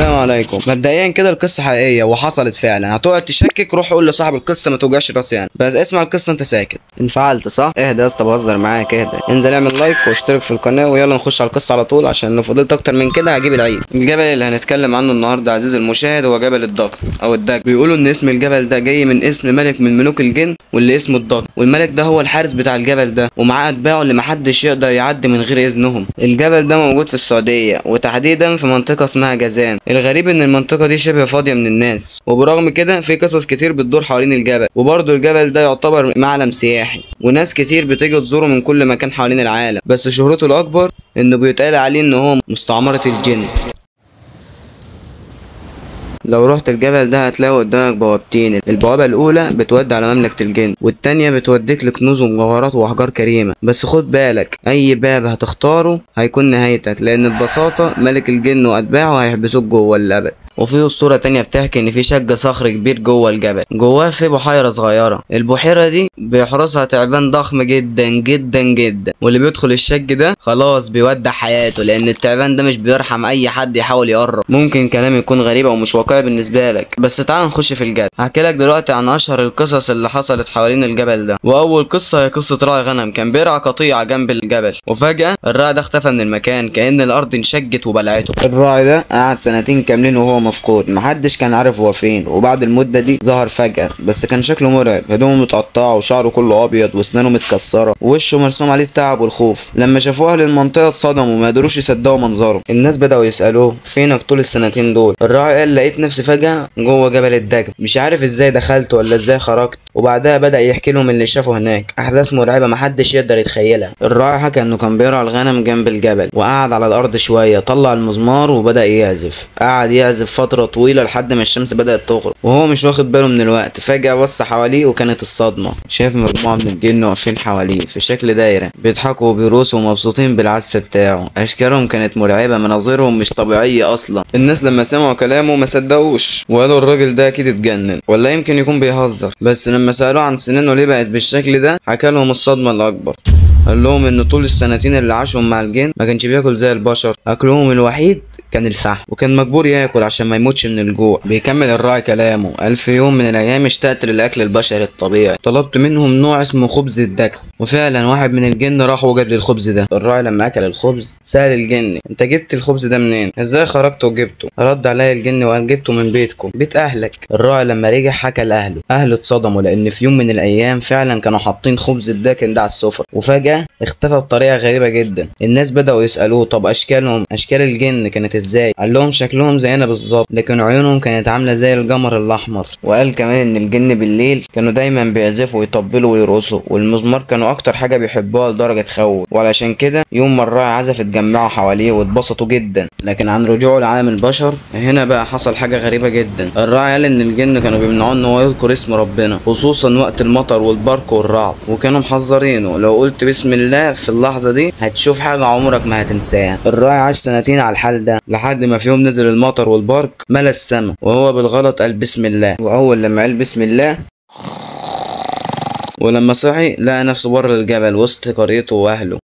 السلام عليكم. مبدئيا كده القصه حقيقيه وحصلت فعلا، هتقعد تشكك روح قول لصاحب القصه ما توجعش راسي يعني، بس اسمع القصه انت ساكت. انفعلت صح؟ اهدى يا اسطى بهزر معاك، اهدى. انزل اعمل لايك واشترك في القناه ويلا نخش على القصه على طول، عشان لو فضلت اكتر من كده هجيب العيد. الجبل اللي هنتكلم عنه النهارده عزيزي المشاهد هو جبل الضجر او الدجل. بيقولوا ان اسم الجبل ده جاي من اسم ملك من ملوك الجن واللي اسمه الضجر، والملك ده هو الحارس بتاع الجبل ده ومعاه اتباعه اللي محدش يقدر يعدي من غير اذنهم. الجبل ده موجود في السعوديه وتحديدا في منطقه اسمها جازان. الغريب ان المنطقه دي شبه فاضيه من الناس، وبرغم كده في قصص كتير بتدور حوالين الجبل، وبرضه الجبل ده يعتبر معلم سياحي وناس كتير بتيجي تزوره من كل مكان حوالين العالم، بس شهرته الاكبر انه بيتقال عليه ان هو مستعمره الجن. لو رحت الجبل ده هتلاقي قدامك بوابتين، البوابة الأولى بتودي على مملكة الجن والتانية بتوديك لكنوز ومجوهرات وأحجار كريمة، بس خد بالك أي باب هتختاره هيكون نهايتك، لأن ببساطة ملك الجن وأتباعه هيحبسوك جوه للأبد. وفي اسطوره تانية بتحكي ان في شق صخر كبير جوه الجبل، جواه في بحيره صغيره، البحيره دي بيحرسها تعبان ضخم جدا جدا جدا، واللي بيدخل الشق ده خلاص بيودع حياته، لان التعبان ده مش بيرحم اي حد يحاول يقرب. ممكن كلامي يكون غريب او مش واقعي بالنسبه لك، بس تعال نخش في الجد. هحكي لك دلوقتي عن اشهر القصص اللي حصلت حوالين الجبل ده، واول قصه هي قصه راعي غنم كان بيرعى قطيع جنب الجبل، وفجاه الراعي ده اختفى من المكان كأن الارض انشقت وبلعته. الراعي ده قعد سنتين كاملين وهو مفقود، محدش كان عارف هو فين، وبعد المده دي ظهر فجأة، بس كان شكله مرعب، هدومه متقطعه وشعره كله ابيض واسنانه متكسره ووشه مرسوم عليه التعب والخوف. لما شافوه اهل المنطقه اتصدموا وما قدروش يصدقوا منظره. الناس بداوا يسالوه فينك طول السنتين دول؟ الراعي قال لقيت نفسي فجأة جوه جبل الدجل، مش عارف ازاي دخلت ولا ازاي خرجت، وبعدها بدأ يحكي لهم اللي شافه هناك، احداث مرعبه محدش يقدر يتخيلها. الراعي حكى انه كان بيرعى الغنم جنب الجبل وقعد على الارض شويه، طلع المزمار وبدأ يعزف، قعد يعزف فتره طويله لحد ما الشمس بدأت تغرب وهو مش واخد باله من الوقت. فجأة بص حواليه وكانت الصدمة، شاف مجموعة من الجن واقفين حواليه في شكل دايرة، بيضحكوا وبيرقصوا ومبسوطين بالعزف بتاعه، أشكالهم كانت مرعبة، مناظرهم مش طبيعية أصلا. الناس لما سمعوا كلامه ما صدقوش وقالوا الراجل ده أكيد اتجنن ولا يمكن يكون بيهزر، بس لما سألوه عن سنينه ليه بقت بالشكل ده حكى لهم الصدمة الأكبر. قال لهم ان طول السنتين اللي عاشهم مع الجن ما كانش بياكل زي البشر، اكلهم الوحيد كان الفحم، وكان مجبور ياكل عشان ما يموتش من الجوع. بيكمل الراعي كلامه، قال في يوم من الايام اشتقت للاكل البشري الطبيعي، طلبت منهم نوع اسمه خبز الدجل، وفعلا واحد من الجن راح وجاب لي الخبز ده. الراعي لما اكل الخبز سأل الجن انت جبت الخبز ده منين؟ ازاي خرجت وجبته؟ رد عليا الجن وقال جبته من بيتكم، بيت اهلك. الراعي لما رجع حكى لاهله، اهله اتصدموا لان في يوم من الايام فعلا كانوا حاطين خبز الدجل ده على السفره، وفجاه اختفى بطريقه غريبه جدا. الناس بداوا يسالوه طب اشكال الجن كانت ازاي؟ قال لهم شكلهم زينا بالظبط، لكن عيونهم كانت عامله زي القمر الاحمر. وقال كمان ان الجن بالليل كانوا دايما بيعزفوا ويطبلوا ويرقصوا، والمزمار كانوا اكتر حاجه بيحبوها لدرجه تخوف، وعلشان كده يوم ما الراعي عزف اتجمعوا حواليه واتبسطوا جدا. لكن عن رجوعه لعالم البشر هنا بقى حصل حاجه غريبه جدا. الراعي قال ان الجن كانوا بيمنعوه ان هو يذكر اسم ربنا، خصوصا وقت المطر والبرق والرعد، وكانوا محذرينه لو قلت بسم الله في اللحظه دي هتشوف حاجه عمرك ما هتنساها. الراعي عاش سنتين على الحال ده لحد ما في يوم نزل المطر والبرق ملا السما، وهو بالغلط قال بسم الله، واول لما قال بسم الله ولما صحي لقى نفسه بره الجبل وسط قريته واهله،